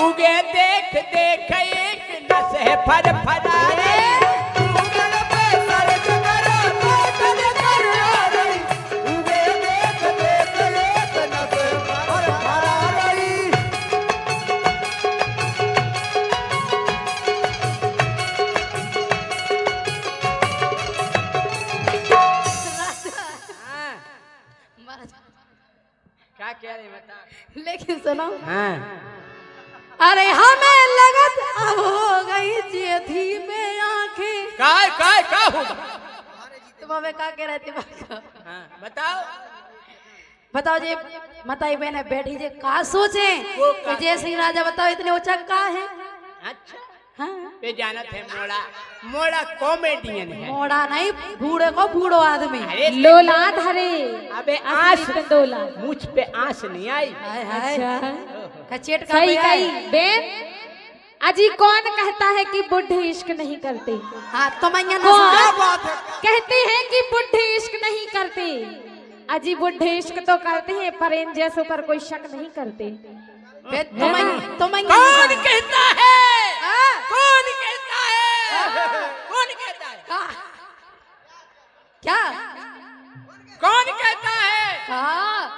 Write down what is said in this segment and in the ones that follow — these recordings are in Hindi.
उगे देख देख एक नस है फर फरारी क्या कह रही बता। लेकिन सुनो हाँ अरे हमें लगत अब हो गई जेठी में आंखें का होगा तुम हमें क्या कह रहे थे हाँ बताओ बताओ जी मताई बहन बैठी जे का सोचे वो कि जय श्री राजा बताओ इतने ऊंचा का है अच्छा हाँ पे जाना थे मोड़ा मोड़ा कॉमेडियन है मोड़ा नहीं बूढ़े को बूढ़ो आदमी अरे लोला धरे अबे आंस दोला मुझ पे आंस नहीं आई हाय हाय अच्छा कचेट का सही पे कही आए। बेन अजी कौन कहता है कि बुढ़े इश्क नहीं करते हाँ तो मैं कौन कहते हैं कि बुढ़े इश्क नहीं करते अजी बुढ़े इश्क तो करते हैं पर इन जैसों पर कोई शक नहीं करते तो मैं कौन कहता है कौन कहता है कौन कहता है क्या कौन कहता है हाँ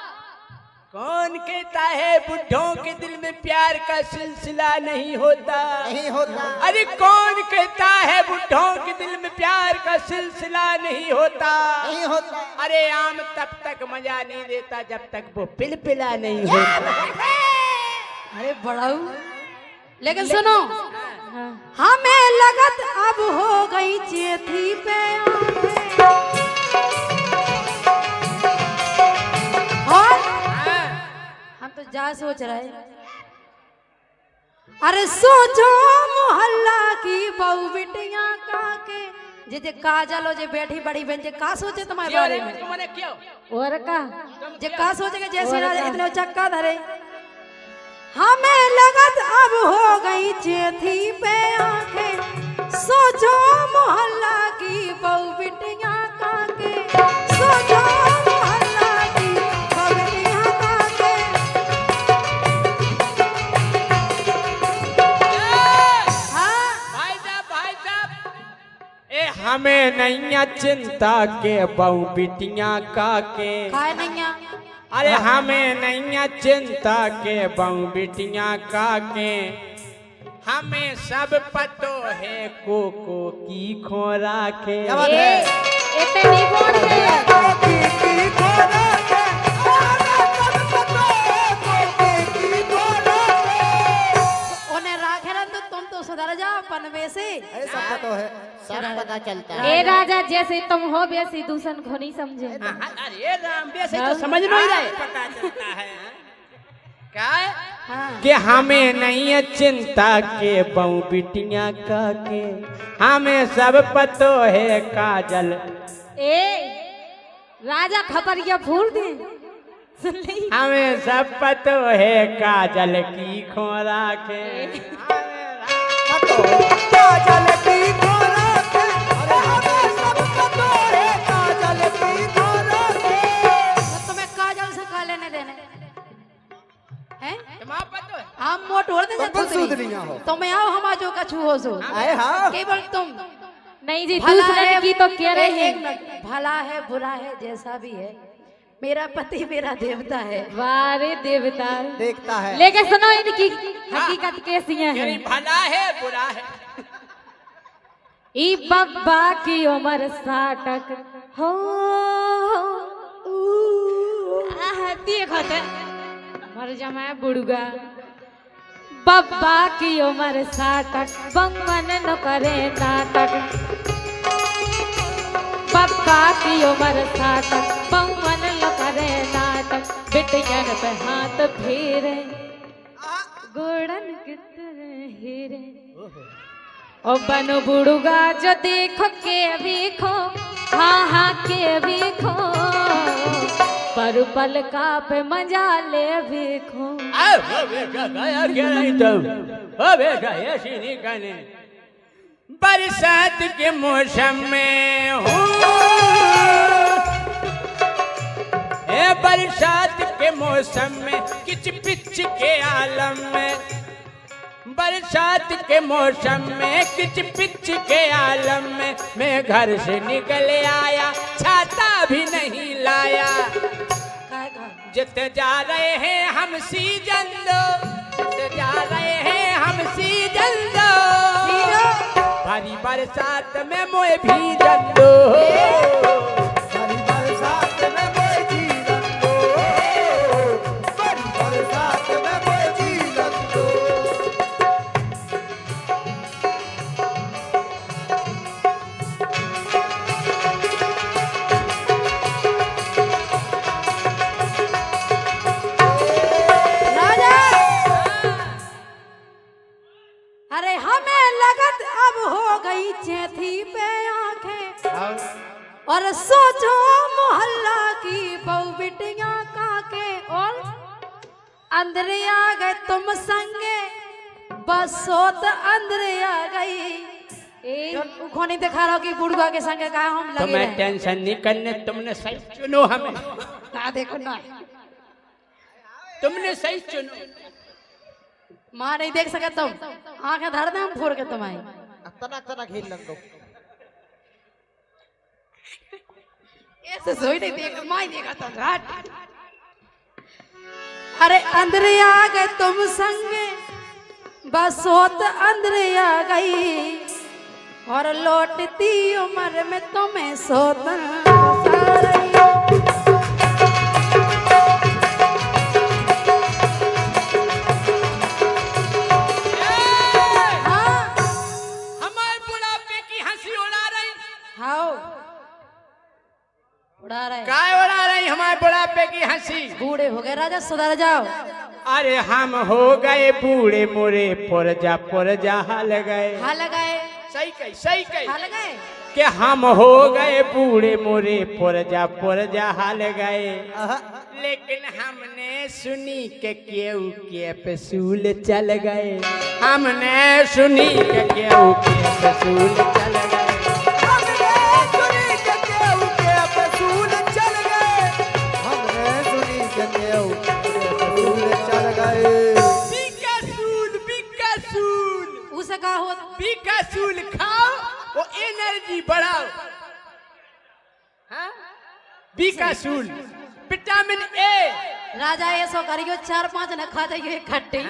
कौन कहता है बुढ़ों के दिल में प्यार का सिलसिला नहीं होता अरे कौन कहता है बुढ़ों के दिल में प्यार का सिलसिला नहीं होता अरे आम तब तक मजा नहीं देता जब तक वो पिलपिला नहीं होता अरे बड़ाऊ लेकिन सुनो हमें लगत अब हो गई चेथी पे और हम तो जा सोच रहे अरे सोचो मोहल्ला की बहू बिटिया का के जे काजल हो जे बैठी बड़ी बहन जे का सोचे तुम्हारे बारे में तुमने क्यों और का जे का सोचे कि जैसे राजा इतने चक्का धरे हमें लगत अब हो गई चेथी पे आंखें सोचो मोहल्ला की बहू बिटिया का के सोचो मोहल्ला की बहू बिटिया का के हाँ भाई साहब ए हमें नहीं चिंता के बहु बिटियां का के खाए नहीं आ अरे हमें नहीं चिंता के बहु बिटियां का के हमें सब पतो है कोको की खोरा के इतनी बोल है उन्हें राखे ना तो तुम तो सुधर जाओ पनवे से सबका तो है सब पता चलता है। ए राजा जैसे तुम हो वैसे दूसर को नहीं समझे अरे राम वैसे तो समझ नहीं रहे पता चलता है क्या है हाँ कि हमें नहीं है चिंता के बहु बिटियां का के हमें सब पतो है काजल ए राजा खबरिया भूल दे सुन ली हमें सब पतो है काजल की खोरा के काजल की खोरा के अरे हमें सब पता है काजल की खोरा के तो तुम्हें काजल से का लेने देने हैं तुम्हारा पतो है हम मोट हो दे तुम सुधरियां हो। तुम आओ हम जो कछु हो सो आए हाँ केवल तुम नहीं जी भला दूसरे है की तो कह रहे हैं एक मिनट, भला है बुरा है जैसा भी है मेरा पति मेरा देवता है वारे देवता देखता है लेकिन सुनो इनकी हकीकत कैसी है यानी भला है बुरा है ई बब्बा की उम्र 60 हो देखो तो मर जमाए बुड़गा बब्बा की उम्र 60 बंगवन न करे नाटक बब्बा की उम्र 60 बंगवन न करे नाटक बिटियन पे हाथ फेरे गोड़न कितने हीरे ओ बनो बुड़ुगा जो देखो के देखो हाँ हाँ के देखो पर पल का पे मजा ले देखो बरसात के मौसम में हूँ बरसात के मौसम में किच पिच के आलम में बरसात के मौसम में किच पिच के आलम में मैं घर से निकल आया, छाता भी नहीं लाया। जित जा रहे हैं हम सीजन दो, जित जा रहे हैं हम सीजन दो, भारी बरसात में मोए भीजन दो, भारी बरसात में मोए भीजन दो, भारी बरसात में मोए भीजन दो। अरे हमें लगत अब हो गई चैथी पे आंखें, और सोचो मोहल्ला की बहू बिटियां काके, और अंदर आ गए तुम संगे, बस सोत अंदर आ गई। खोनी दिखा रहा कि बुढ़वा के संगे कहा हम लगे तुम्हें रहे। टेंशन नहीं करने, तुमने सही चुनो हमें। ना देखो ना, तुमने सही चुनो। माँ नहीं देख सके तुम, आंखें धर दे हम फोड़ के तुम्हारी। तना तना खेल लंगो। ऐसे सोई नहीं देख, माँ ही देखा तुम घाट। अरे अंदर आ गए तुम संगे, बस सोत अंदर आ गई, और लौटती उम्र में तुम्हें सोता बसा रही। उड़ा रहे काय उड़ा रही हमारे बुढ़ापे की हंसी? बूढ़े हो गए राजा, सुधर जाओ। अरे हम हो गए बूढ़े मोरे पुरजा हाल गए। हाल गए, सही कही, सही कही हाल गए कि हम हो गए बूढ़े मोरे पुरजा हाल गए। लेकिन हमने सुनी के केहू के पसूल चल गए, हमने सुनी के केहू के पसूल चल गए, बीकासूल खाओ वो एनर्जी बढ़ाओ। हाँ? बीकासूल विटामिन ए। राजा ऐसा करियो 4-5 न खा जाइए खट्टी।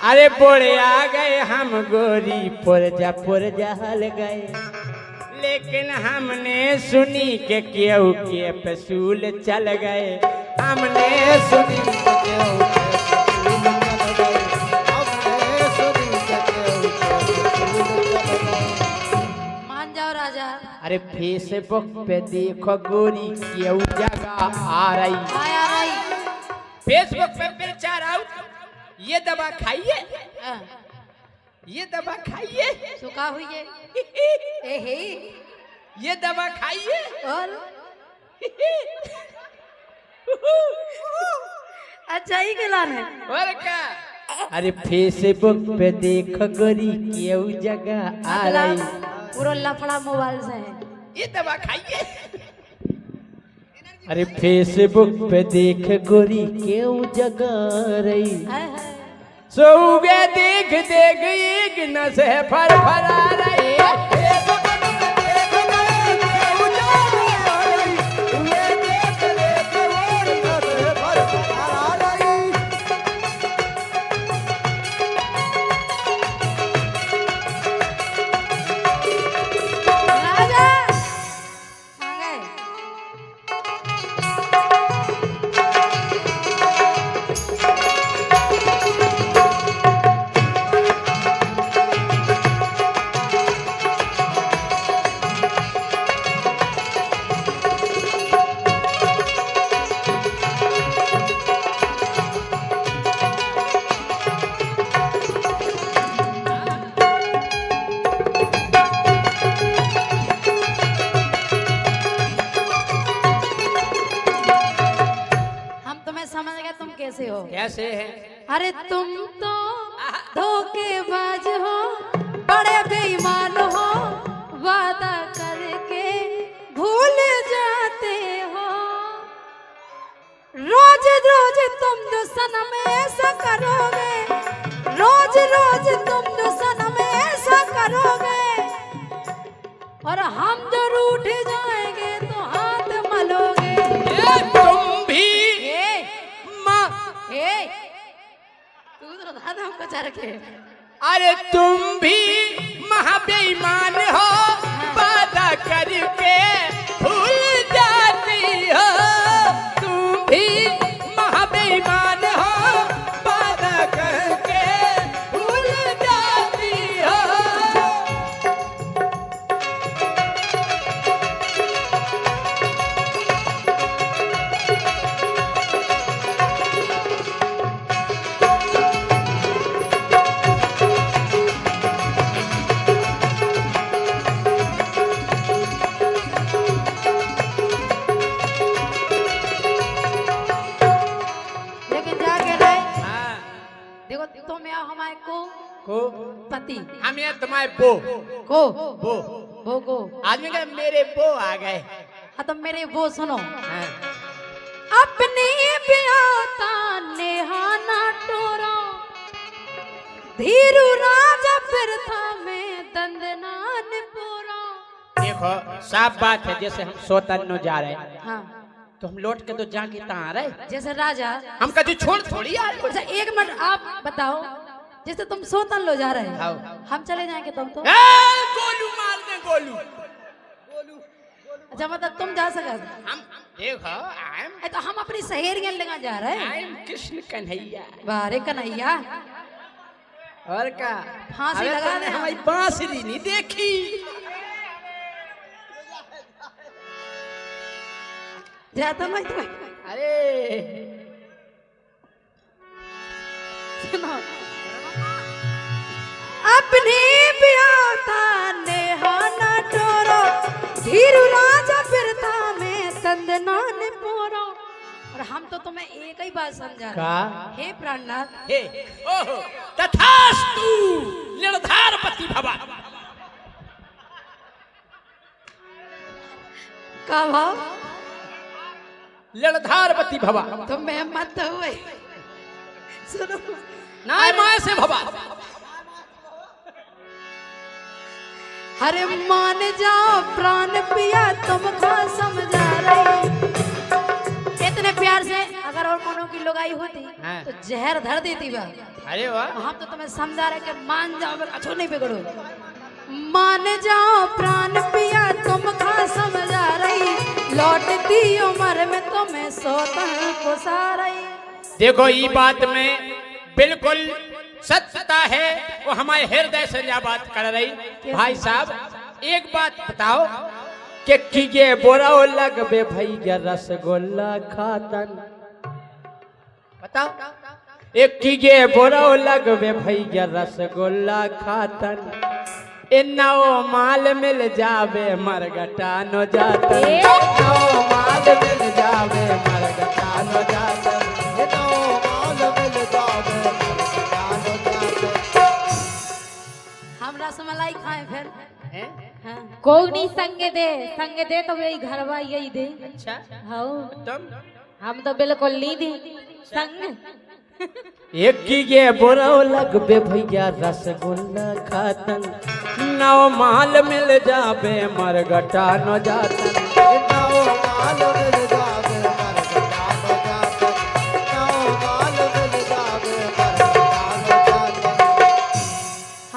अरे बोले आ गए हम गोरी पुरजा हल गए, लेकिन हमने सुनी के केहू के पसूल चल गए, हमने सुनी के केहू के अरे फेसबुक पे देखो गोरी केहू जगह आ रही, फेसबुक पे प्रचार आउट, ये दवा खाइए, ये दवा खाइए, सुखा हुई है ये दवा खाइए, और अच्छा ही खिलाने और क्या। अरे फेसबुक पे देखो गोरी केहू जगह आ रही, पूरा लफड़ा मोबाइल से है, ये दवा खाइए। अरे फेसबुक पे देख गोरी केहू जगह रही, सोगे देख देख एक नस है फरफरा रही, कैसे है? अरे तुम तो धोखेबाज हो, बड़े बेईमान हो, वादा करके भूल जाते हो, रोज रोज तुम जो सनम ऐसा करोगे, रोज तुम जो सनम ऐसा करोगे और हम जो रूठ जाएंगे तो हाथ मलोगे। तुम भी तू तो दादा हमको चढ़ के। अरे तुम भी महाबेईमान हो, वादा करके भूल जाती हो। तुम भी महाबेईमान हो, वादा करके भूल जाती हो। को पति हम ये तुम्हारे बो को आदमी का मेरे बो आ गए। हाँ तो मेरे वो सुनो। हाँ। अपने ब्याता नेहाना टोरा धीरू राजा फिर था मैं दंदनान पोरा। देखो साफ बात है, जैसे हम सोतन जा रहे हैं, हाँ तो हम लौट के तो जाके आ रहे, जैसे राजा हम कभी छोड़ थोड़ी आ रहे। अच्छा एक मिनट आप बताओ, जैसे तुम सोतन लो जा रहे हैं, हाँ। हम चले जाएंगे तुम तो गोलू मार दे गोलू। अच्छा मतलब तुम जा सका। हम देखो तो हम अपनी सहेलियां लेकर जा रहे हैं। कृष्ण कन्हैया बारे कन्हैया और का फांसी लगा दे। हमारी बांसुरी नहीं देखी। जाता मैं तो अरे सुनो। अपनी ब्याता नेहाना टोरो धीरू राजा फिरता में तंदनान पोरो। और हम तो तुम्हें एक ही बात समझा का? हे प्राणनाथ, हे ओहो तथास्तु निर्धारपति भवा। का भाव लड़धारपति भवा। तो मैं मत हुए। सुनो नाय माय से भवा। अरे मान जाओ प्राण पिया तुमको समझा रही। इतने प्यार से अगर और कोनो की लुगाई होती हाँ। तो जहर धर देती बा। अरे वाह, हम तो तुम्हें समझा रहे कि मान जाओ, अच्छो नहीं बिगड़ो। मान जाओ प्राण पिया तुमको समझा रही, लौटती उम्र में तुम्हें सोतन को सारई। देखो ये बात में बिल्कुल सत्यता है, वो हमारे हृदय से यह बात कर रही। भाई साहब एक बात बताओ कि कीजे बोरा लगबे भैया रसगुल्ला खातन। बताओ एक कीजे बोरा लगबे भैया रसगुल्ला खातन। इन्नो माल मिल जावे मरगटा नो जातन। इन्नो माल मिल जावे मरगटा नो जातन। हम रसमलाई खाए फिर। हाँ। कोई नहीं संग दे तो वही घरवा यही दे। अच्छा हाँ तुम हम तो बिल्कुल नहीं दे संग। एक ये बुरा लगबे भैया रसगुल्ला खातन। नौ माल मिल जाबे मरगटा न जातन। नौ माल मिल जावे मरगटा न जातन। नौ माल मिल जावे मरगटा न जातन।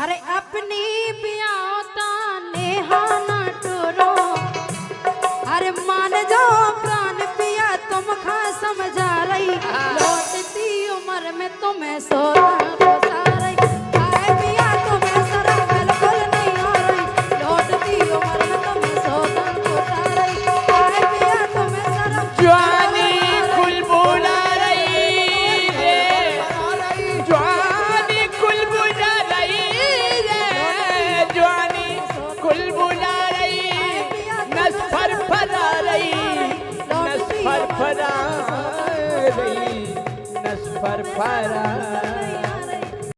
अरे अपनी ब्याता नेहाना टोरो, अरे मान जाओ प्राण पिया तुम खा समझा रही, लौटती उम्र में तुम्हें सोना को सारई। आए पिया तुम्हें शर्म बिल्कुल नहीं आ रही, लौटती उम्र में तुम्हें सोना को सारई। आए पिया तुम्हें शर्म जवानी कुल बुला रही रे, जवानी कुल बुला रही रे, जवानी कुल बुला रही, नस फरफरा रही, नस फरफरा रही, नस फरफरा